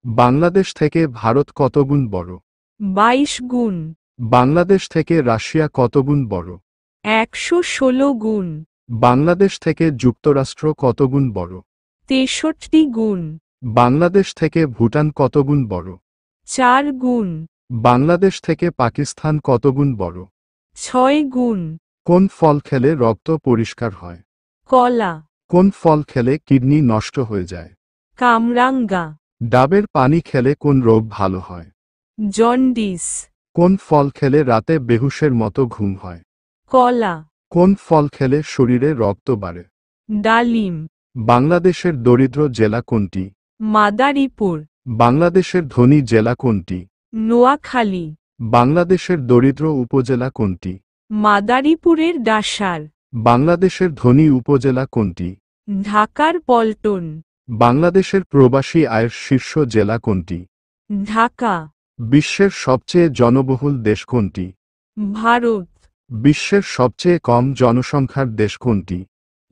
বাংলাদেশ থেকে ভারত কত গুণ বড়? 22 গুণ। বাংলাদেশ থেকে রাশিয়া কত গুণ বড়? 116 গুণ। বাংলাদেশ থেকে যুক্তরাষ্ট্র কত গুণ বড়? 63 গুণ। বাংলাদেশ থেকে ভুটান কত গুণ বড়? 4 গুণ। বাংলাদেশ থেকে পাকিস্তান কত গুণ বড়? 6 গুণ। কোন ফল খেলে রক্ত পরিষ্কার হয়? কলা। কোন ফল খেলে কিডনি নষ্ট হয়ে যায়? কামরাঙ্গা। ডাবের পানি খেলে কোন রোগ ভালো হয়? জন্ডিস। কোন ফল খেলে রাতে বেহুশের মতো ঘুম হয়? কলা। কোন ফল খেলে শরীরে রক্ত বাড়ে? ডালিম। বাংলাদেশের দরিদ্র জেলা কোনটি? মাদারীপুর। বাংলাদেশের ধনী জেলা কোনটি? নোয়াখালী। বাংলাদেশের দরিদ্র উপজেলা কোনটি? মাদারীপুরের ডাসার। বাংলাদেশের ধনী উপজেলা কোনটি? ঢাকার পল্টন। বাংলাদেশের প্রবাসী আয়ের শীর্ষ জেলা কোনটি? ঢাকা। বিশ্বের সবচেয়ে জনবহুল দেশ কোনটি? ভারত। বিশ্বের সবচেয়ে কম জনসংখ্যার দেশ কোনটি?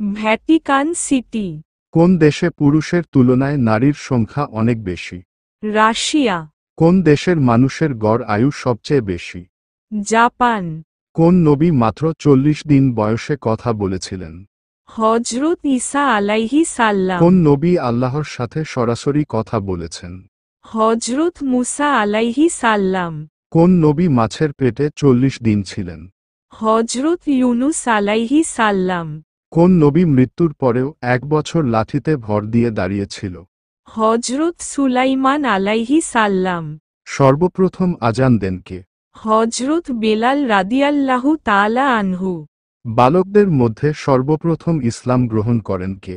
Vatican city. কোন দেশে পুরুষের তুলনায় নারীর সংখ্যা অনেক বেশি? রাশিয়া। কোন দেশের মানুষের গড় আয়ু সবচেয়ে বেশি? জাপান। কোন নবী মাত্র 40 দিন বয়সে কথা বলেছিলেন? হজরত ঈসা আলাইহি সাল্লাম। কোন নবী আল্লাহর সাথে সরাসরি কথা বলেছেন? হজরত মুসা আলাইহি সাল্লাম। কোন নবী মাছের পেটে 40 দিন ছিলেন? হজরত ইউনুস আলাইহি সাল্লাম। কোন নবী মৃত্যুর পরেও 1 বছর লাঠিতে ভর দিয়ে দাঁড়িয়েছিল? হজরত সুলাইমান আলাইহি সাল্লাম। সর্বপ্রথম আজান দেন কে? হজরত বেলাল রাদিয়াল্লাহু তাআলা আনহু। বালকদের মধ্যে সর্বপ্রথম ইসলাম গ্রহণ করেন কে?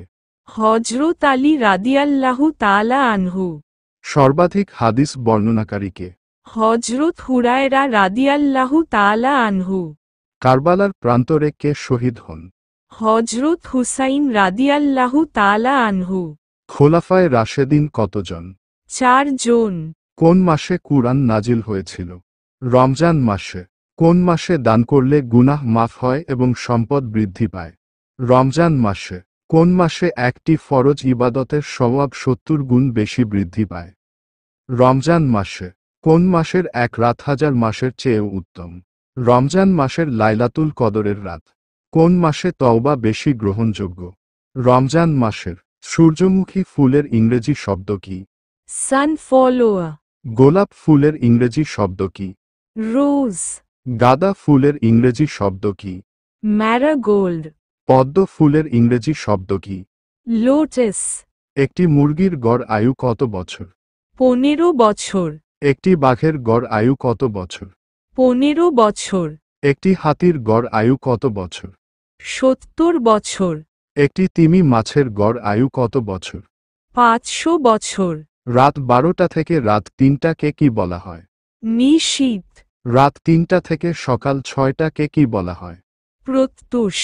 হজরত আলী রাদিয়াল্লাহু তাআলা আনহু। সর্বাধিক হাদিস বর্ণনাকারী কে? হজরত হুরায়রা রাদিয়াল্লাহু তাআলা আনহু। কারবালার প্রান্তরে কে শহীদ হন? হজরত হুসাইন রাদিয়াল্লাহু তাআলা আনহু। খোলাফায়ে রাশেদিন কতজন? 4 জন। কোন মাসে কুরআন নাজিল হয়েছিল? রমজান মাসে। কোন মাসে দান করলে গুনাহ মাফ হয় এবং সম্পদ বৃদ্ধি পায়? রমজান মাসে। কোন মাসে একটি ফরজ ইবাদতের সওয়াব 70 গুণ বেশি বৃদ্ধি পায়? রমজান মাসে। কোন মাসের এক রাত 1000 মাসের চেয়েও উত্তম? রমজান মাসের লাইলাতুল কদরের রাত। কোন মাসে তওবা বেশি গ্রহণযোগ্য? রমজান মাসের। সূর্যমুখী ফুলের ইংরেজি শব্দ কি? সানফ্লাওয়ার। গোলাপ ফুলের ইংরেজি শব্দ কি? রোজ। গাঁদা ফুলের ইংরেজি শব্দ কি? ম্যারিগোল্ড। পদ্ম ফুলের ইংরেজি শব্দ কি? লোটাস। একটি মুরগির গড় আয়ু কত বছর? 15 বছর। একটি বাঘের গড় আয়ু কত বছর? 15 বছর। একটি হাতির গড় আয়ু কত বছর? 70 বছর। একটি তিমি মাছের গড় আয়ু কত বছর? 500 বছর। রাত 12টা থেকে রাত 3টাকে কি বলা হয়? নিশীথ। রাত 3টা থেকে সকাল 6টাকে কি বলা হয়? প্রত্যুষ।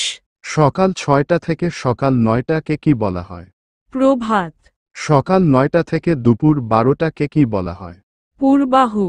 সকাল 6টা থেকে সকাল 9টাকে কি বলা হয়? প্রভাত। সকাল 9টা থেকে দুপুর 12টাকে কি বলা হয়? পূর্বাহু।